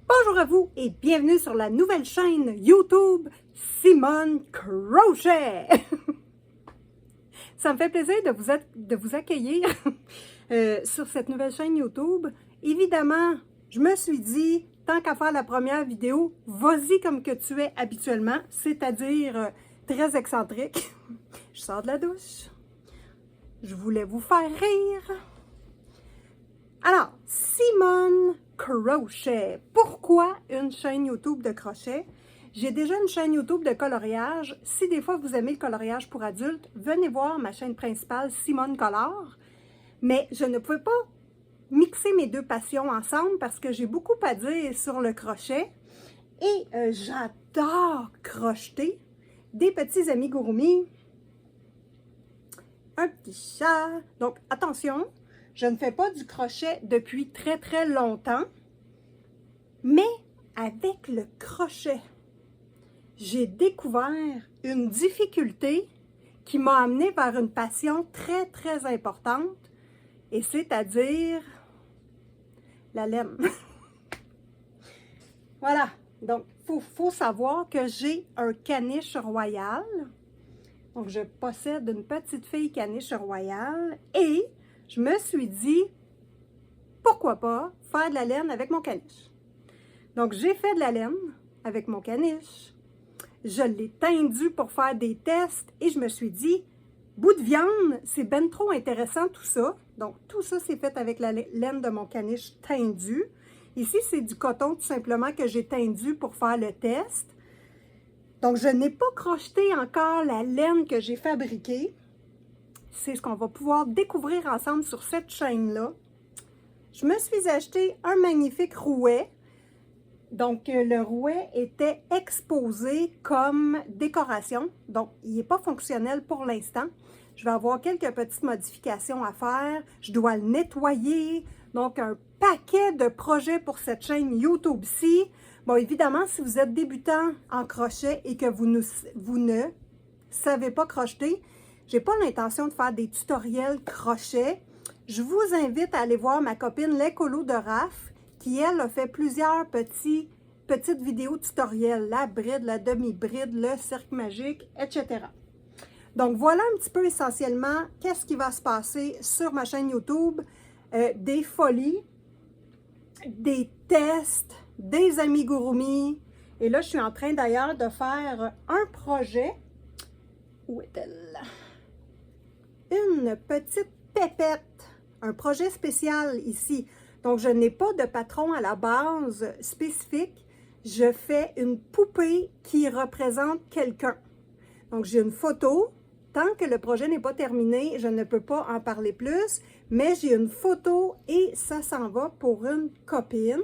Bonjour à vous et bienvenue sur la nouvelle chaîne YouTube Simone Crochet. Ça me fait plaisir de vous accueillir sur cette nouvelle chaîne YouTube. Évidemment, je me suis dit, tant qu'à faire la première vidéo, vas-y comme que tu es habituellement, c'est-à-dire très excentrique. Je sors de la douche. Je voulais vous faire rire. Alors, Simone Crochet. Pourquoi une chaîne YouTube de crochet? J'ai déjà une chaîne YouTube de coloriage. Si des fois vous aimez le coloriage pour adultes, venez voir ma chaîne principale Simone Color. Mais je ne pouvais pas mixer mes deux passions ensemble parce que j'ai beaucoup à dire sur le crochet. Et j'adore crocheter des petits amigurumi. Un petit chat. Donc, attention! Je ne fais pas du crochet depuis très longtemps, mais avec le crochet, j'ai découvert une difficulté qui m'a amenée vers une passion très importante, et c'est-à-dire la laine. Voilà, donc il faut savoir que j'ai un caniche royal. Donc, je possède une petite fille caniche royale et je me suis dit, pourquoi pas faire de la laine avec mon caniche. Donc, j'ai fait de la laine avec mon caniche. Je l'ai teindu pour faire des tests et je me suis dit, bout de viande, c'est ben trop intéressant tout ça. Donc, tout ça, c'est fait avec la laine de mon caniche teindu. Ici, c'est du coton tout simplement que j'ai teindu pour faire le test. Donc, je n'ai pas crocheté encore la laine que j'ai fabriquée. C'est ce qu'on va pouvoir découvrir ensemble sur cette chaîne-là. Je me suis acheté un magnifique rouet. Donc, le rouet était exposé comme décoration. Donc, il n'est pas fonctionnel pour l'instant. Je vais avoir quelques petites modifications à faire. Je dois le nettoyer. Donc, un paquet de projets pour cette chaîne YouTube-ci. Bon, évidemment, si vous êtes débutant en crochet et que vous ne savez pas crocheter, je n'ai pas l'intention de faire des tutoriels crochet. Je vous invite à aller voir ma copine l'écolo de Raph, qui, elle, a fait plusieurs petites vidéos tutoriels, la bride, la demi-bride, le cercle magique, etc. Donc, voilà un petit peu essentiellement qu'est-ce qui va se passer sur ma chaîne YouTube. Des folies, des tests, des amigurumi. Et là, je suis en train d'ailleurs de faire un projet. Où est-elle? Une petite pépette. Un projet spécial ici. Donc, je n'ai pas de patron à la base spécifique. Je fais une poupée qui représente quelqu'un. Donc, j'ai une photo. Tant que le projet n'est pas terminé, je ne peux pas en parler plus. Mais j'ai une photo et ça s'en va pour une copine.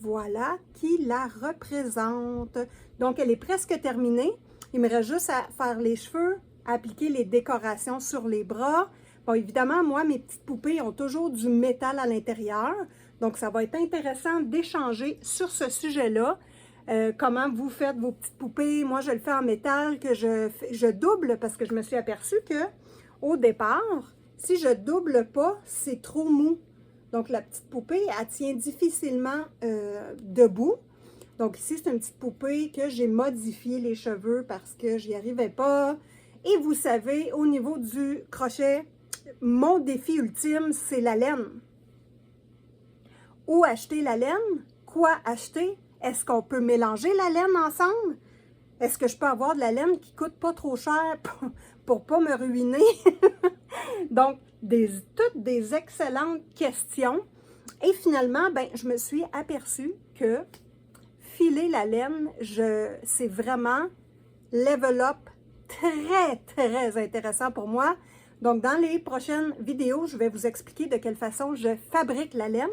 Voilà, qui la représente. Donc, elle est presque terminée. Il me reste juste à faire les cheveux, à appliquer les décorations sur les bras. Bon, évidemment, moi, mes petites poupées ont toujours du métal à l'intérieur. Donc, ça va être intéressant d'échanger sur ce sujet-là. Comment vous faites vos petites poupées. Moi, je le fais en métal, que je double parce que je me suis aperçue que au départ, si je double pas, c'est trop mou. Donc, la petite poupée, elle tient difficilement debout. Donc, ici, c'est une petite poupée que j'ai modifié les cheveux parce que j'y arrivais pas. Et vous savez, au niveau du crochet, mon défi ultime, c'est la laine. Où acheter la laine? Quoi acheter? Est-ce qu'on peut mélanger la laine ensemble? Est-ce que je peux avoir de la laine qui coûte pas trop cher pour pas me ruiner? Donc, toutes des excellentes questions. Et finalement, ben, je me suis aperçue que filer la laine, c'est vraiment level up très intéressant pour moi. Donc, dans les prochaines vidéos, je vais vous expliquer de quelle façon je fabrique la laine,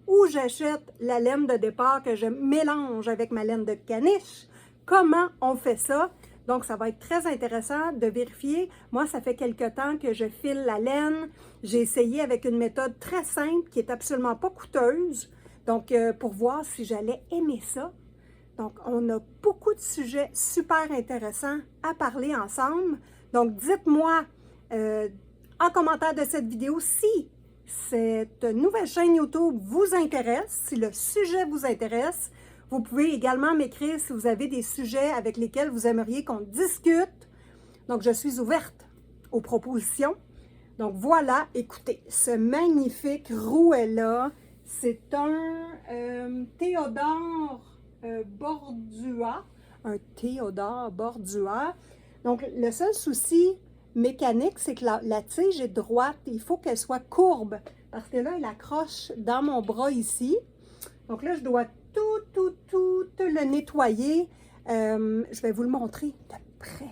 ou j'achète la laine de départ que je mélange avec ma laine de caniche. Comment on fait ça? Donc, ça va être très intéressant de vérifier. Moi, ça fait quelque temps que je file la laine. J'ai essayé avec une méthode très simple qui est absolument pas coûteuse. Donc, pour voir si j'allais aimer ça. Donc, on a beaucoup de sujets super intéressants à parler ensemble. Donc, dites-moi en commentaire de cette vidéo si cette nouvelle chaîne YouTube vous intéresse, si le sujet vous intéresse, vous pouvez également m'écrire si vous avez des sujets avec lesquels vous aimeriez qu'on discute. Donc, je suis ouverte aux propositions. Donc, voilà, écoutez, ce magnifique rouet-là, c'est un Théodore Bordua. Un Théodore Bordua. Donc, le seul souci mécanique, c'est que la tige est droite. Il faut qu'elle soit courbe parce que là, elle accroche dans mon bras ici. Donc là, je dois tout le nettoyer. Je vais vous le montrer de près.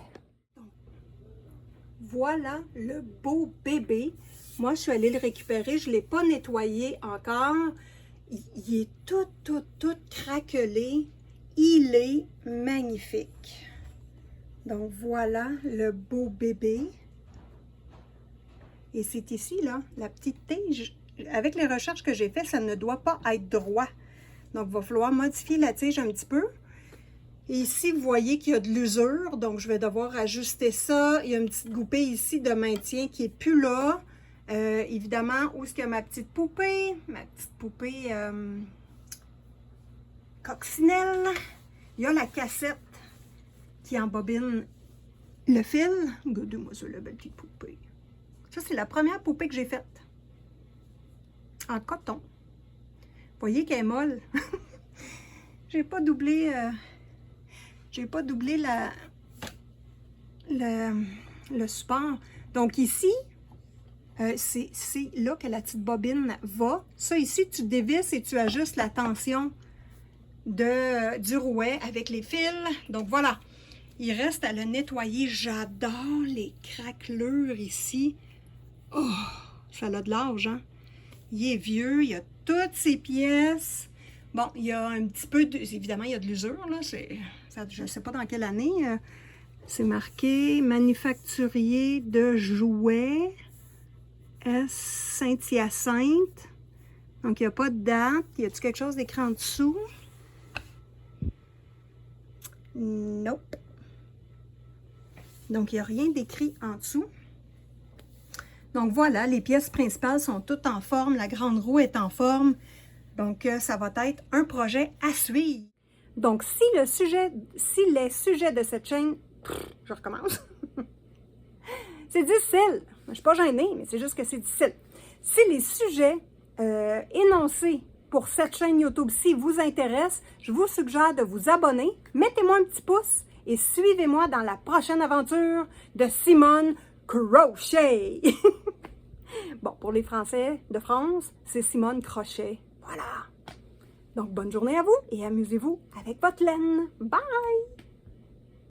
Voilà le beau bébé. Moi, je suis allée le récupérer. Je ne l'ai pas nettoyé encore. Il est tout craquelé. Il est magnifique. Donc, voilà le beau bébé. Et c'est ici, là, la petite tige. Avec les recherches que j'ai faites, ça ne doit pas être droit. Donc, il va falloir modifier la tige un petit peu. Et ici, vous voyez qu'il y a de l'usure. Donc, je vais devoir ajuster ça. Il y a une petite goupille ici de maintien qui n'est plus là. Évidemment, où est-ce qu'il y a ma petite poupée? Ma petite poupée coccinelle. Il y a la cassette qui embobine le fil. Regardez-moi ça, la belle petite poupée. Ça, c'est la première poupée que j'ai faite. En coton. Vous voyez qu'elle est molle. J'ai pas doublé le support. Donc ici, c'est là que la petite bobine va. Ça ici, tu dévisses et tu ajustes la tension du rouet avec les fils. Donc voilà. Il reste à le nettoyer. J'adore les craquelures ici. Oh, ça a de l'âge, hein? Il est vieux, il y a toutes ses pièces. Bon, il y a un petit peu, évidemment, il y a de l'usure, là. Je ne sais pas dans quelle année. C'est marqué manufacturier de jouets S. Saint-Hyacinthe. Donc, il n'y a pas de date. Y a-t-il quelque chose d'écrit en dessous? Nope. Donc, il n'y a rien d'écrit en dessous. Donc, voilà, les pièces principales sont toutes en forme. La grande roue est en forme. Donc, ça va être un projet à suivre. Donc, si les sujets de cette chaîne... Je recommence. C'est difficile. Je ne suis pas gênée, mais c'est juste que c'est difficile. Si les sujets énoncés pour cette chaîne YouTube-ci vous intéressent, je vous suggère de vous abonner. Mettez-moi un petit pouce et suivez-moi dans la prochaine aventure de Simone Crochet. Bon, pour les Français de France, c'est Simone Crochet. Voilà. Donc, bonne journée à vous et amusez-vous avec votre laine. Bye!